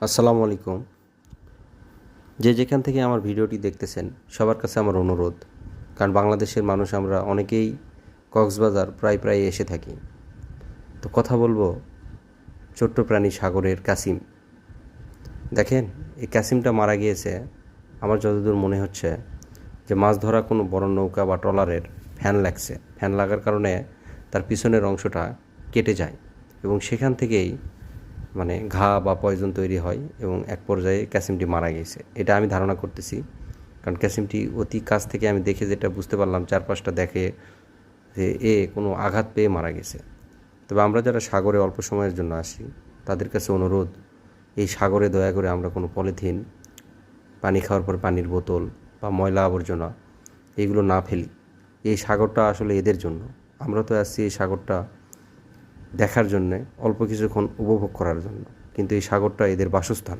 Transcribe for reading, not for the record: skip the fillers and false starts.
আসসালামু আলাইকুম। যে যেখান থেকে আমার ভিডিওটি দেখতেছেন সবার কাছে আমার অনুরোধ, কারণ বাংলাদেশের মানুষ আমরা অনেকেই কক্সবাজার প্রায় এসে থাকি। তো কথা বলবো ছোট্ট প্রাণী সাগরের কাসিম। দেখেন, এই কাসিমটা মারা গিয়েছে আমার যতদূর মনে হচ্ছে যে মাছ ধরা কোনো বড় নৌকা বা ট্রলারের ফ্যান লাগছে। ফ্যান লাগার কারণে তার পিছনের অংশটা কেটে যায় এবং সেখান থেকেই ঘা বা পয়জন তৈরি হয় এবং এক পর্যায়ে ক্যাসিমটি মারা গেছে, এটা আমি ধারণা করতেছি। কারণ ক্যাসিমটি অতি কাছ থেকে আমি দেখে যেটা বুঝতে পারলাম, চারপাশটা দেখে যে কোনো আঘাত পেয়ে মারা গেছে। তবে আমরা যারা সাগরে অল্প সময়ের জন্য আসি তাদের কাছে অনুরোধ, এই সাগরে দয়া করে আমরা কোনো পলিথিন, পানি খাওয়ার পর পানির বোতল বা ময়লা আবর্জনা এইগুলো না ফেলি। এই সাগরটা আসলে এদের জন্য। আমরা তো আসছি এই সাগরটা দেখার জন্যে, অল্প কিছুক্ষণ উপভোগ করার জন্য, কিন্তু এই সাগরটা এদের বাসস্থান।